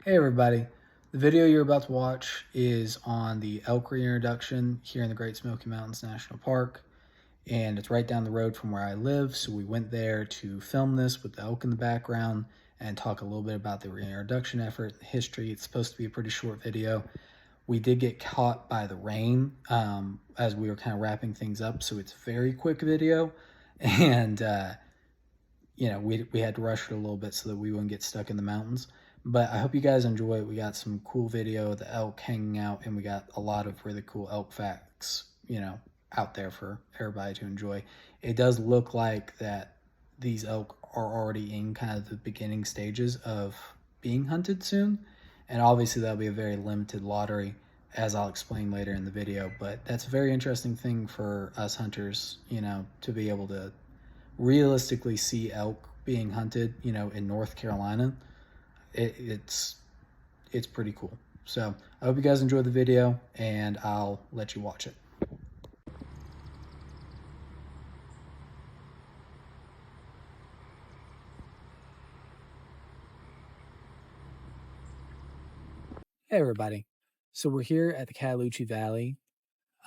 Hey everybody, the video you're about to watch is on the elk reintroduction here in the Great Smoky Mountains National Park, and it's right down the road from where I live, so we went there to film this with the elk in the background and talk a little bit about the reintroduction effort, the history. It's supposed to be a pretty short video. We did get caught by the rain as we were kind of wrapping things up, so it's a very quick video, and we had to rush it a little bit so that we wouldn't get stuck in the mountains. But I hope you guys enjoy it. We got some cool video of the elk hanging out, and we got a lot of really cool elk facts, out there for everybody to enjoy. It does look like that these elk are already in kind of the beginning stages of being hunted soon. And obviously, that'll be a very limited lottery, as I'll explain later in the video. But that's a very interesting thing for us hunters, to be able to realistically see elk being hunted, in North Carolina. It's pretty cool. So I hope you guys enjoy the video, and I'll let you watch it. Hey everybody. So we're here at the Cataloochee Valley.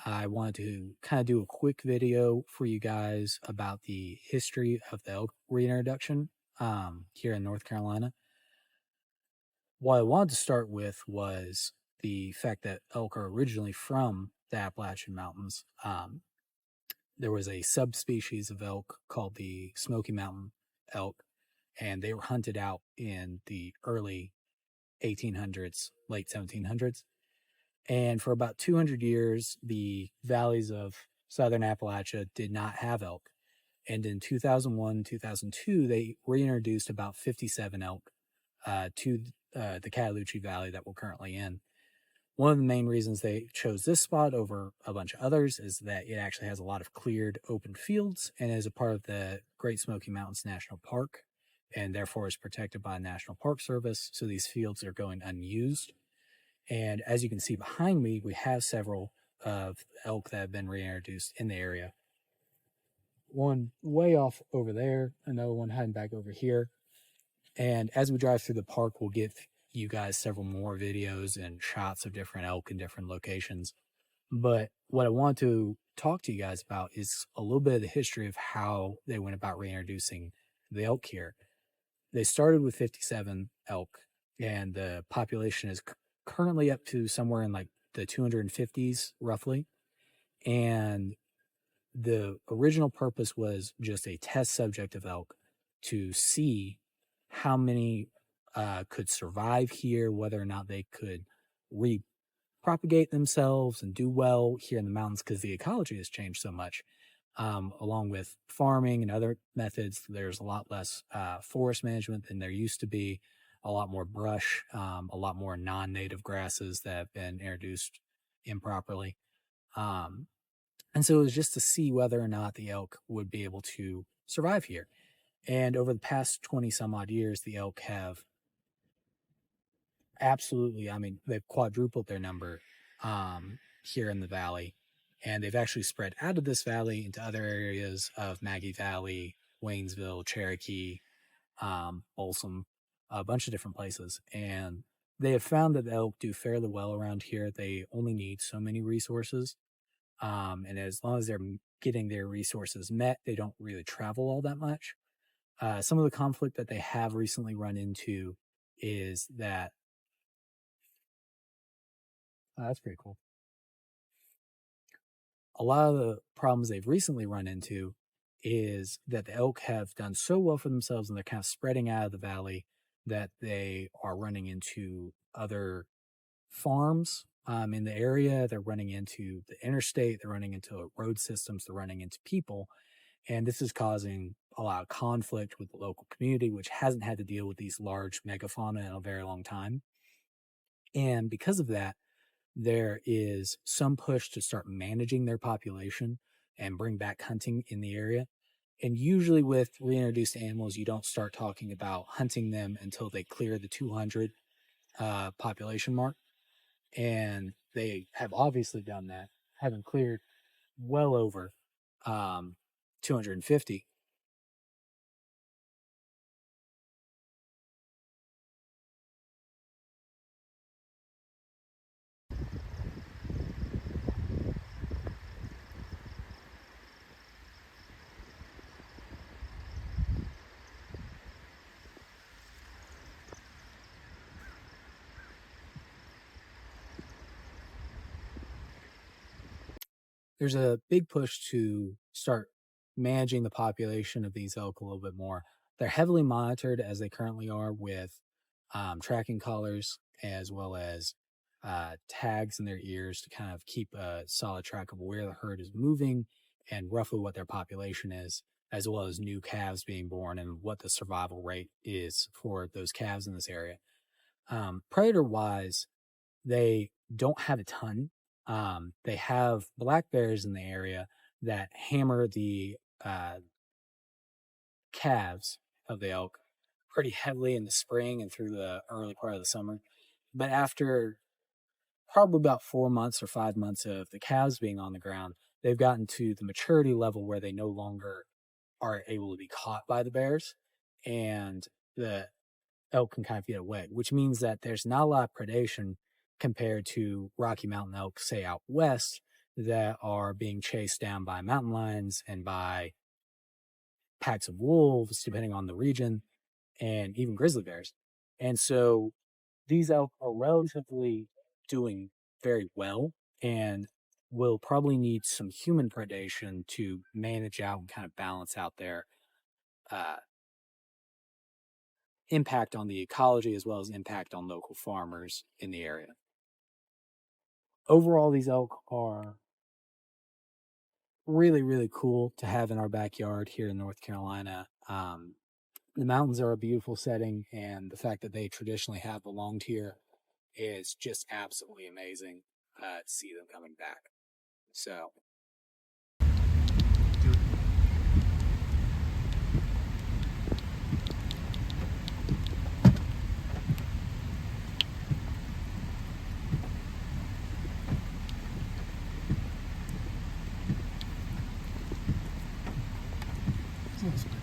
I wanted to kind of do a quick video for you guys about the history of the elk reintroduction here in North Carolina. What I wanted to start with was the fact that elk are originally from the Appalachian Mountains. There was a subspecies of elk called the Smoky Mountain elk, and they were hunted out in the early 1800s, late 1700s. And for about 200 years, the valleys of southern Appalachia did not have elk. And in 2001, 2002, they reintroduced about 57 elk to the Cataloochee Valley that we're currently in. One of the main reasons they chose this spot over a bunch of others is that it actually has a lot of cleared open fields and is a part of the Great Smoky Mountains National Park, and therefore is protected by the National Park Service. So these fields are going unused. And as you can see behind me, we have several of elk that have been reintroduced in the area. One way off over there, another one hiding back over here. And as we drive through the park, we'll give you guys several more videos and shots of different elk in different locations. But what I want to talk to you guys about is a little bit of the history of how they went about reintroducing the elk here. They started with 57 elk, and the population is currently up to somewhere in like the 250s, roughly. And the original purpose was just a test subject of elk to see how many could survive here, whether or not they could repropagate themselves and do well here in the mountains, because the ecology has changed so much. Along with farming and other methods, there's a lot less forest management than there used to be, a lot more brush, a lot more non-native grasses that have been introduced improperly. And so it was just to see whether or not the elk would be able to survive here. And over the past 20 some odd years, the elk have absolutely, they've quadrupled their number here in the valley. And they've actually spread out of this valley into other areas of Maggie Valley, Waynesville, Cherokee, Folsom, a bunch of different places. And they have found that the elk do fairly well around here. They only need so many resources. And as long as they're getting their resources met, they don't really travel all that much. Some of the conflict that they have recently run into is that that's pretty cool. A lot of the problems they've recently run into is that the elk have done so well for themselves and they're kind of spreading out of the valley that they are running into other farms in the area. They're running into the interstate, they're running into road systems, they're running into people. And this is causing a lot of conflict with the local community, which hasn't had to deal with these large megafauna in a very long time. And because of that, there is some push to start managing their population and bring back hunting in the area. And usually with reintroduced animals, you don't start talking about hunting them until they clear the 200 population mark. And they have obviously done that, having cleared well over 250. there's a big push to start managing the population of these elk a little bit more. They're heavily monitored as they currently are with tracking collars as well as tags in their ears to kind of keep a solid track of where the herd is moving and roughly what their population is, as well as new calves being born and what the survival rate is for those calves in this area. Predator wise, they don't have a ton. They have black bears in the area that hammer the calves of the elk pretty heavily in the spring and through the early part of the summer. But after probably about 4 months or 5 months of the calves being on the ground, they've gotten to the maturity level where they no longer are able to be caught by the bears, and the elk can kind of get away, which means that there's not a lot of predation compared to Rocky Mountain elk, say out west, that are being chased down by mountain lions and by packs of wolves, depending on the region, and even grizzly bears. And so these elk are relatively doing very well and will probably need some human predation to manage out and kind of balance out their uh, impact on the ecology as well as impact on local farmers in the area. Overall, these elk are really, really cool to have in our backyard here in North Carolina. The mountains are a beautiful setting, and the fact that they traditionally have belonged here is just absolutely amazing to see them coming back. So, Yes.